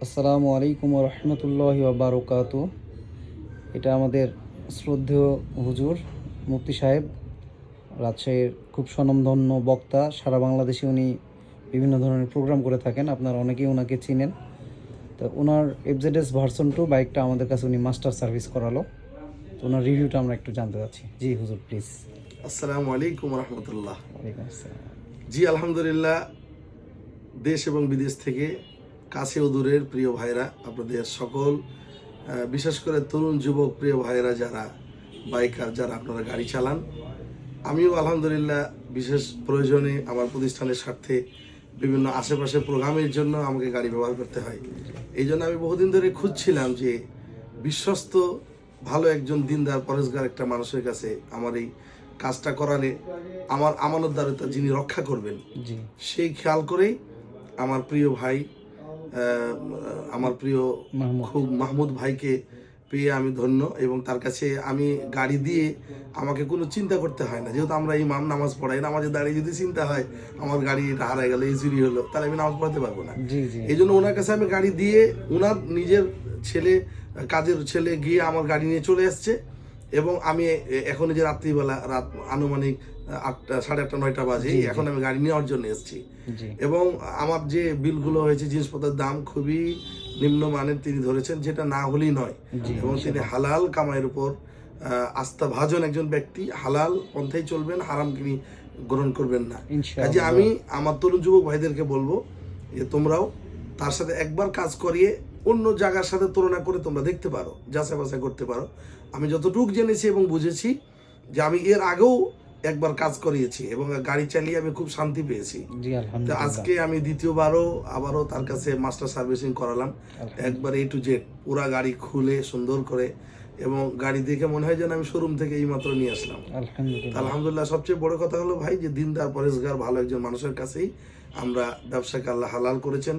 আসসালামু আলাইকুম রহমতুল্লাহি বারকাতু। এটা আমাদের শ্রদ্ধেয় হুজুর মুফতি সাহেব, রাজশাহীর খুব স্বনামধন্য বক্তা। সারা বাংলাদেশে উনি বিভিন্ন ধরনের প্রোগ্রাম করে থাকেন, আপনারা অনেকেই ওনাকে চিনেন। তো ওনার এফজেডএস ভার্সন 2 বাইকটা আমাদের কাছে উনি মাস্টার সার্ভিস করালো। তো ওনার রিভিউটা আমরা একটু জানতে চাচ্ছি। জি হুজুর, প্লিজ। আসসালামু আলাইকুম রহমতুল্লাহ। ওয়ালাইকুম আসসালাম। জি আলহামদুলিল্লাহ, দেশ এবং বিদেশ থেকে কাছে ও দূরের প্রিয় ভাইরা, আপনাদের সকল বিশেষ করে তরুণ যুবক প্রিয় ভাইরা যারা বাইকার, যারা আপনারা গাড়ি চালান, আমিও আলহামদুলিল্লাহ বিশেষ প্রয়োজনে আমার প্রতিষ্ঠানের স্বার্থে বিভিন্ন আশেপাশে প্রোগ্রামের জন্য আমাকে গাড়ি ব্যবহার করতে হয়। এই জন্য আমি বহুদিন ধরে খুঁজছিলাম যে বিশ্বস্ত ভালো একজন দিনদার পরেশগার একটা মানুষের কাছে আমার এই কাজটা করালে আমার আমানতদারিতা যিনি রক্ষা করবেন, জি, সেই খেয়াল করেই আমার প্রিয় ভাই, আমার প্রিয় খুব মাহমুদ ভাইকে পেয়ে আমি ধন্য। এবং তার কাছে আমি গাড়ি দিয়ে আমাকে কোনো চিন্তা করতে হয় না, যেহেতু আমরা ইমাম নামাজ পড়াই, নামাজে দাঁড়িয়ে যদি চিন্তা হয় আমার গাড়ি এটা হারাই গেল, এই চুরি হলো, তাহলে আমি নামাজ পড়াতে পারবো না। জি জি। এই জন্য ওনার কাছে আমি গাড়ি দিয়ে, ওনার নিজের ছেলে, কাজের ছেলে গিয়ে আমার গাড়ি নিয়ে চলে আসছে। এবং আমি এখন যে রাত্রিবেলা, রাত আনুমানিক 8টা, 8:30, 9টা বাজে, এখন আমি গাড়ি নেওয়ার জন্য এসেছি। এবং আমার যে বিলগুলো হয়েছে, জিনিসপত্রের দাম খুবই নিম্নমানের তিনি ধরেছেন, যেটা না হলেই নয়। এবং তিনি হালাল কামাইয়ের উপর আস্থা ভাজন একজন ব্যক্তি, হালাল পন্থায় চলবেন, হারাম তিনি গ্রহণ করবেন না। কাজে আমি আমার তরুণ যুবক ভাইদেরকে বলবো যে তোমরাও তার সাথে একবার কাজ করিয়ে অন্য জায়গার সাথে তুলনা করে তোমরা দেখতে পারো, যাচাই বাছাই করতে পারো। আমি যতটুকু জেনেছি এবং বুঝেছি যে আমি এর আগেও একবার কাজ করিয়েছি এবং গাড়ি চালিয়ে আমি খুব শান্তি পেয়েছি। তো আজকে আমি দ্বিতীয়বারও আবারও তার কাছে মাস্টার সার্ভিসিং করালাম, একবার A to Z পুরা গাড়ি খুলে সুন্দর করে। এবং গাড়ি দেখে মনে হয় যেন আমি শোরুম থেকে এইমাত্র নিয়ে আসলাম। আলহামদুলিল্লাহ। সবচেয়ে বড় কথা হলো ভাই, যে দিনদার পরেশগার ভালো একজন মানুষের কাছেই আমরা ব্যবসাকে আল্লাহ হালাল করেছেন।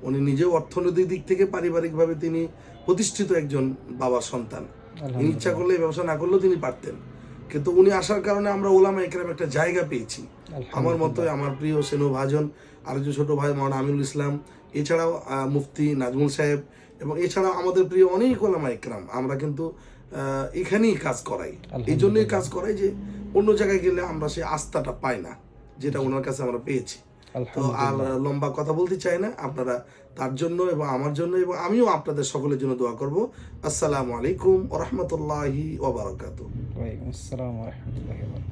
উনি নিজেও অর্থনৈতিক দিক থেকে পারিবারিকভাবে তিনি প্রতিষ্ঠিত একজন বাবার সন্তান। ইচ্ছা করলে ব্যবসা না করলেও তিনি পারতেন, কিন্তু উনি আসার কারণে আমরা ওলামা একরাম একটা জায়গা পেয়েছি। আমার মতো আমার প্রিয় সেনু ভাজন, আরেকজন ছোট ভাই মাওলানা আমিনুল ইসলাম, এছাড়াও মুফতি নাজমুল সাহেব, এবং এছাড়াও আমাদের প্রিয় অনেক ওলামা একরাম, আমরা কিন্তু এখানেই কাজ করাই। এই জন্যই কাজ করাই যে অন্য জায়গায় গেলে আমরা সেই আস্থাটা পাই না, যেটা ওনার কাছে আমরা পেয়েছি। তো আর লম্বা কথা বলতে চাই না, আপনারা তার জন্য এবং আমার জন্য এবং আমিও আপনাদের সকলের জন্য দোয়া করব। আসসালামু আলাইকুম ওয়া রাহমাতুল্লাহি ওয়া বারাকাতুহু। ওয়ালাইকুম আসসালাম ওয়া রাহমাতুল্লাহি ওয়া বারাকাতুহু।